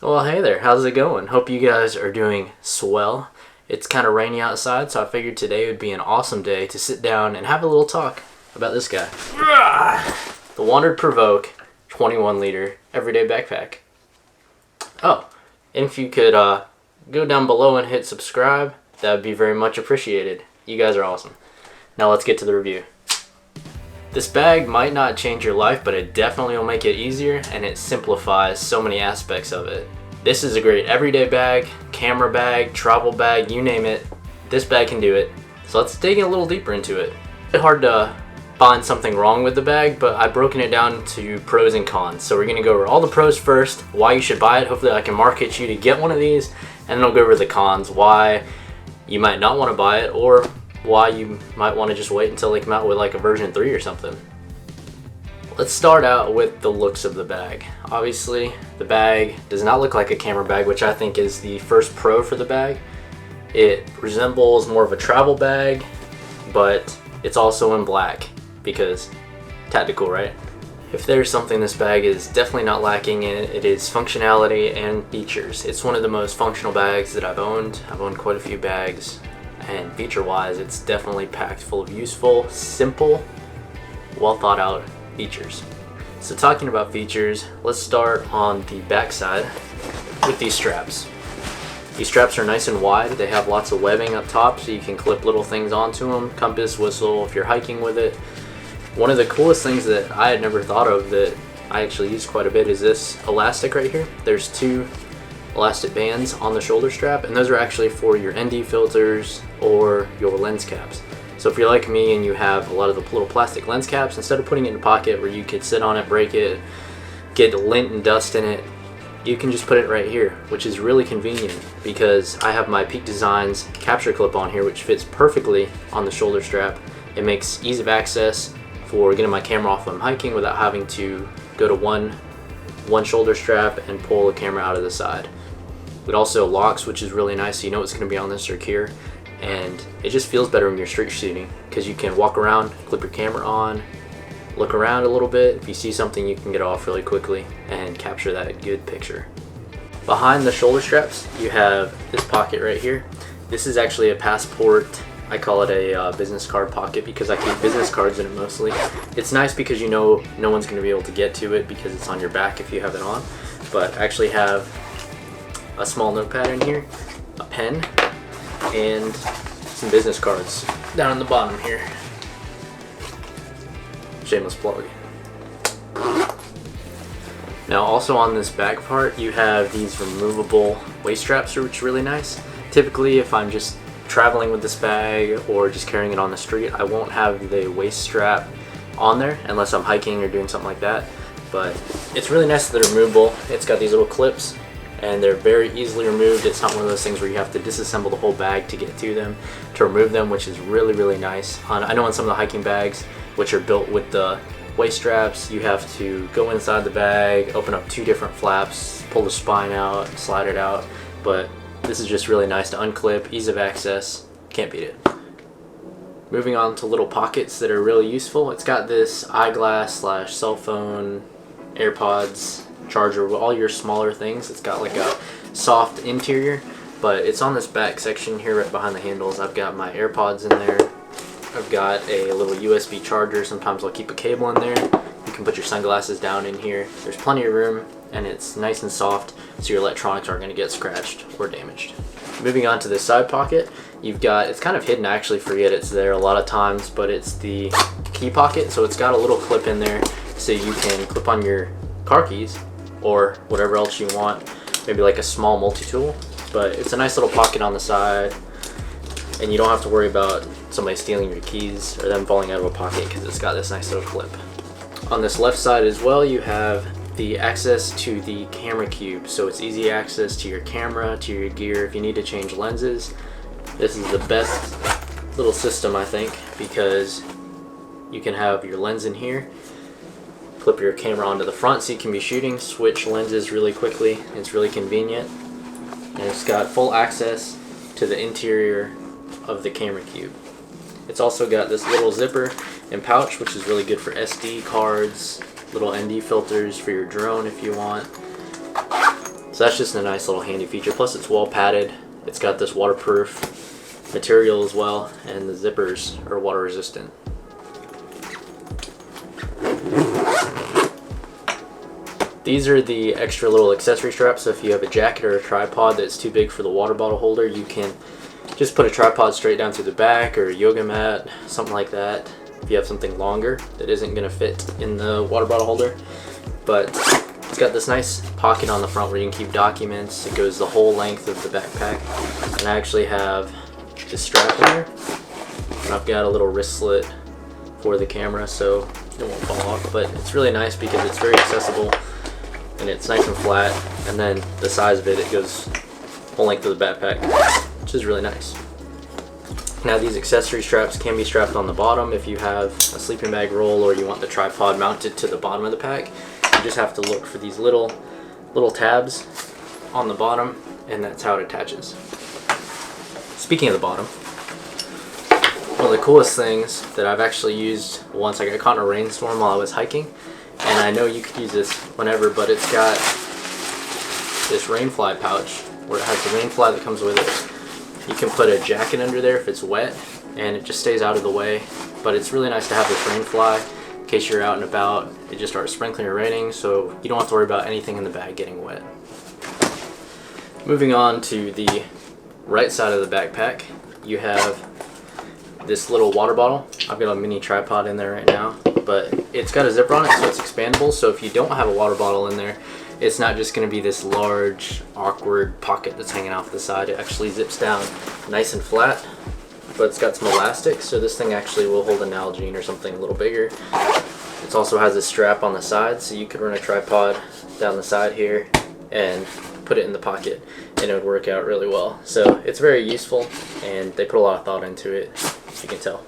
Well, hey there, how's it going? Hope you guys are doing swell. It's kind of rainy outside, so I figured today would be an awesome day to sit down and have a little talk about this guy. The Wandrd PRVKE 21 liter everyday backpack. Oh, and if you could go down below and hit subscribe, that would be very much appreciated. You guys are awesome. Now let's get to the review. This bag might not change your life, but it definitely will make it easier, and it simplifies so many aspects of it. This is a great everyday bag, camera bag, travel bag, you name it. This bag can do it. So let's dig a little deeper into it. It's hard to find something wrong with the bag, but I've broken it down to pros and cons. So we're gonna go over all the pros first, why you should buy it. Hopefully I can market you to get one of these, and then I'll go over the cons, why you might not want to buy it, or why you might want to just wait until they come out with like a version 3 or something. Let's start out with the looks of the bag. Obviously, the bag does not look like a camera bag, which I think is the first pro for the bag. It resembles more of a travel bag, but it's also in black because tactical, right? If there's something this bag is definitely not lacking in, it is functionality and features. It's one of the most functional bags that I've owned. I've owned quite a few bags, and feature-wise, it's definitely packed full of useful, simple, well thought out features. So talking about features, let's start on the back side with these straps. These straps are nice and wide. They have lots of webbing up top so you can clip little things onto them. Compass, whistle, if you're hiking with it. One of the coolest things that I had never thought of that I actually use quite a bit is this elastic right here. There's two elastic bands on the shoulder strap, and those are actually for your ND filters or your lens caps. So if you're like me and you have a lot of the little plastic lens caps, instead of putting it in a pocket where you could sit on it, break it, get lint and dust in it, you can just put it right here, which is really convenient because I have my Peak Designs capture clip on here, which fits perfectly on the shoulder strap. It makes ease of access for getting my camera off when I'm hiking without having to go to one shoulder strap and pull the camera out of the side. It also locks, which is really nice, so you know it's going to be on this secure, and it just feels better when you're street shooting because you can walk around, clip your camera on, look around a little bit. If you see something, you can get off really quickly and capture that good picture. Behind the shoulder straps, you have this pocket right here. This is actually a passport. I call it a business card pocket because I keep business cards in it mostly. It's nice because you know no one's going to be able to get to it because it's on your back if you have it on, but I actually have a small notepad in here, a pen, and some business cards down on the bottom here. Shameless plug. Now also on this back part you have these removable waist straps, which are really nice. Typically if I'm just traveling with this bag or just carrying it on the street, I won't have the waist strap on there unless I'm hiking or doing something like that, but it's really nice that they're removable. It's got these little clips and they're very easily removed. It's not one of those things where you have to disassemble the whole bag to get to them, to remove them, which is really nice. I know on some of the hiking bags, which are built with the waist straps, you have to go inside the bag, open up 2 different flaps, pull the spine out, slide it out, but this is just really nice to unclip, ease of access, can't beat it. Moving on to little pockets that are really useful. It's got this eyeglass / cell phone, AirPods, charger, all your smaller things. It's got like a soft interior, but it's on this back section here right behind the handles. I've got my AirPods in there. I've got a little USB charger. Sometimes I'll keep a cable in there. You can put your sunglasses down in here. There's plenty of room and it's nice and soft so your electronics aren't going to get scratched or damaged. Moving on to this side pocket, you've got, it's kind of hidden, I actually forget it's there a lot of times, but it's the key pocket. So it's got a little clip in there so you can clip on your car keys or whatever else you want, maybe like a small multi-tool, but it's a nice little pocket on the side and you don't have to worry about somebody stealing your keys or them falling out of a pocket because it's got this nice little clip. On this left side as well, you have the access to the camera cube, so it's easy access to your camera, to your gear if you need to change lenses. This is the best little system I think because you can have your lens in here, clip your camera onto the front so you can be shooting, switch lenses really quickly. It's really convenient, and it's got full access to the interior of the camera cube. It's also got this little zipper and pouch, which is really good for SD cards, little ND filters for your drone if you want. So that's just a nice little handy feature. Plus it's well padded. It's got this waterproof material as well, and the zippers are water resistant. These are the extra little accessory straps, so if you have a jacket or a tripod that's too big for the water bottle holder, you can just put a tripod straight down through the back, or a yoga mat, something like that, if you have something longer that isn't going to fit in the water bottle holder. But it's got this nice pocket on the front where you can keep documents. It goes the whole length of the backpack, and I actually have this strap in there, and I've got a little wrist slit for the camera so it won't fall off. But it's really nice because it's very accessible and it's nice and flat, and then the size of it, it goes whole length of the backpack, which is really nice. Now these accessory straps can be strapped on the bottom if you have a sleeping bag roll or you want the tripod mounted to the bottom of the pack. You just have to look for these little tabs on the bottom, and that's how it attaches. Speaking of the bottom, one of the coolest things that I've actually used once, I got caught in a rainstorm while I was hiking, and I know you could use this whenever, but it's got this rainfly pouch where it has the rainfly that comes with it. You can put a jacket under there if it's wet, and it just stays out of the way. But it's really nice to have this rainfly in case you're out and about. It just starts sprinkling or raining, so you don't have to worry about anything in the bag getting wet. Moving on to the right side of the backpack, you have this little water bottle. I've got a mini tripod in there right now, but it's got a zipper on it, so it's expandable. So if you don't have a water bottle in there, it's not just going to be this large, awkward pocket that's hanging off the side. It actually zips down nice and flat, but it's got some elastic, so this thing actually will hold an Nalgene or something a little bigger. It also has a strap on the side, so you could run a tripod down the side here and put it in the pocket, and it would work out really well. So it's very useful, and they put a lot of thought into it, as you can tell.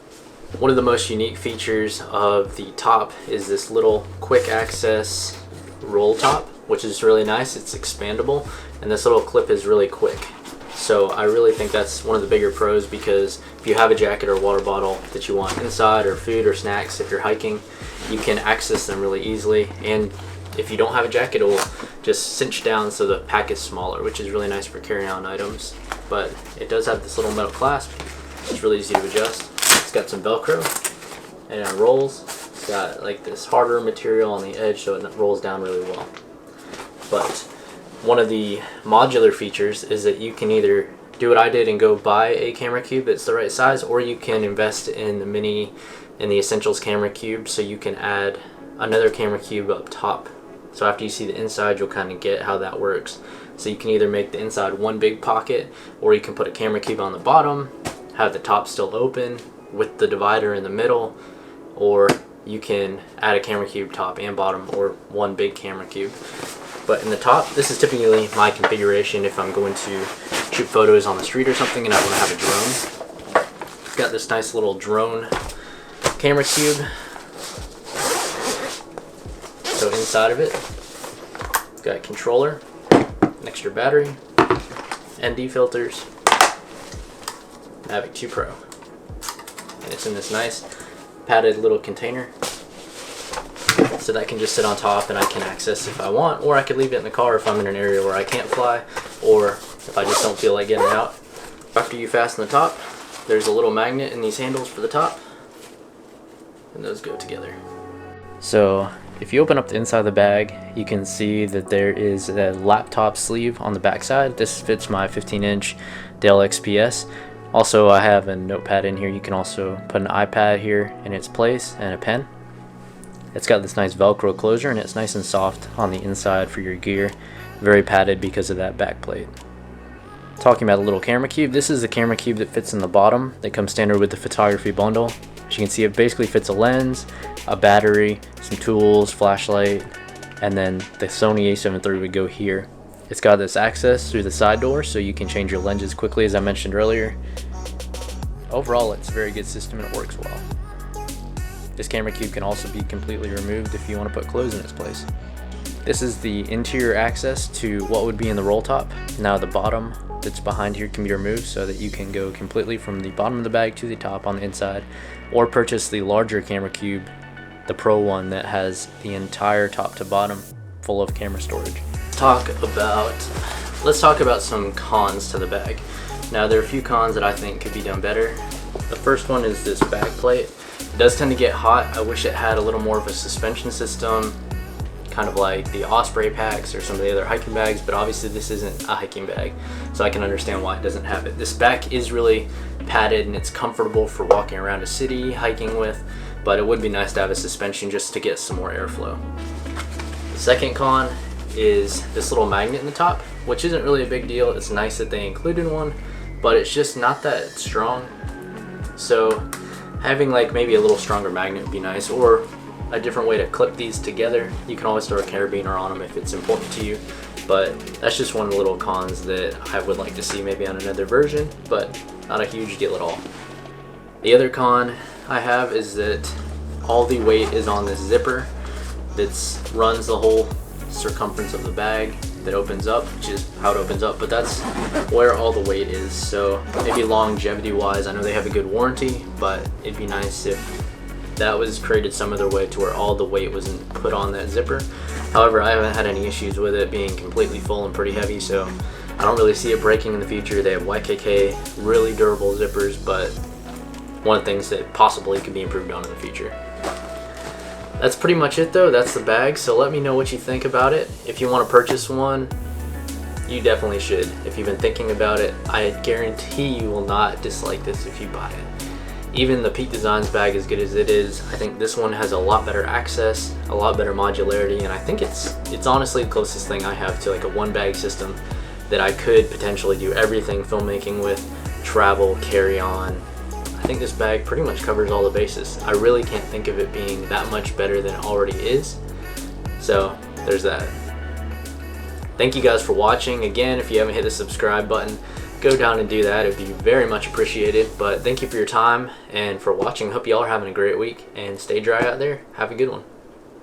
One of the most unique features of the top is this little quick access roll top, which is really nice. It's expandable, and this little clip is really quick. So I really think that's one of the bigger pros, because if you have a jacket or a water bottle that you want inside, or food or snacks if you're hiking, you can access them really easily. And if you don't have a jacket, it will just cinch down so the pack is smaller, which is really nice for carrying on items. But it does have this little metal clasp. It's really easy to adjust. It's got some Velcro, and it rolls. It's got like this harder material on the edge, so it rolls down really well. But one of the modular features is that you can either do what I did and go buy a camera cube that's the right size, or you can invest in the Essentials camera cube, so you can add another camera cube up top. So after you see the inside, you'll kind of get how that works. So you can either make the inside one big pocket, or you can put a camera cube on the bottom, have the top still open with the divider in the middle, or you can add a camera cube top and bottom, or one big camera cube. But in the top, this is typically my configuration if I'm going to shoot photos on the street or something and I want to have a drone. It's got this nice little drone camera cube. So inside of it, it's got a controller, an extra battery, ND filters, Mavic 2 Pro. And it's in this nice padded little container, so that can just sit on top and I can access if I want, or I could leave it in the car if I'm in an area where I can't fly, or if I just don't feel like getting out. After you fasten the top, there's a little magnet in these handles for the top, and those go together. So if you open up the inside of the bag, you can see that there is a laptop sleeve on the back side. This fits my 15-inch Dell XPS. Also, I have a notepad in here. You can also put an iPad here in its place, and a pen. It's got this nice Velcro closure, and it's nice and soft on the inside for your gear. Very padded because of that back plate. Talking about the little camera cube, this is the camera cube that fits in the bottom that comes standard with the photography bundle. As you can see, it basically fits a lens, a battery, some tools, flashlight, and then the Sony A7iii would go here. It's got this access through the side door, so you can change your lenses quickly, as I mentioned earlier. Overall, it's a very good system and it works well. This camera cube can also be completely removed if you want to put clothes in its place. This is the interior access to what would be in the roll top. Now the bottom that's behind here can be removed so that you can go completely from the bottom of the bag to the top on the inside, or purchase the larger camera cube, the Pro one, that has the entire top to bottom full of camera storage. let's talk about some cons to the bag. Now there are a few cons that I think could be done better. The first one is this bag plate. It does tend to get hot. I wish it had a little more of a suspension system, kind of like the Osprey packs or some of the other hiking bags, but obviously this isn't a hiking bag, so I can understand why it doesn't have it. This back is really padded and it's comfortable for walking around a city, hiking with, but it would be nice to have a suspension just to get some more airflow. The second con is this little magnet in the top, which isn't really a big deal. It's nice that they included one, but it's just not that strong. So having like maybe a little stronger magnet would be nice, or a different way to clip these together. You can always throw a carabiner on them if it's important to you, but that's just one of the little cons that I would like to see maybe on another version, but not a huge deal at all. The other con I have is that all the weight is on this zipper that runs the whole circumference of the bag that opens up, which is how it opens up, but that's where all the weight is. So maybe longevity wise, I know they have a good warranty, but it'd be nice if that was created some other way to where all the weight wasn't put on that zipper. However, I haven't had any issues with it being completely full and pretty heavy, so I don't really see it breaking in the future. They have YKK really durable zippers, but one of the things that possibly could be improved on in the future. That's pretty much it though. That's the bag, so let me know what you think about it. If you want to purchase one, you definitely should. If you've been thinking about it, I guarantee you will not dislike this if you buy it. Even the Peak Designs bag, as good as it is, I think this one has a lot better access, a lot better modularity, and I think it's honestly the closest thing I have to like a one bag system that I could potentially do everything filmmaking with, travel, carry on. I think this bag pretty much covers all the bases. I really can't think of it being that much better than it already is. So there's that. Thank you guys for watching. Again, if you haven't hit the subscribe button, go down and do that. It'd be very much appreciated. But thank you for your time and for watching. Hope you all are having a great week, and stay dry out there. Have a good one.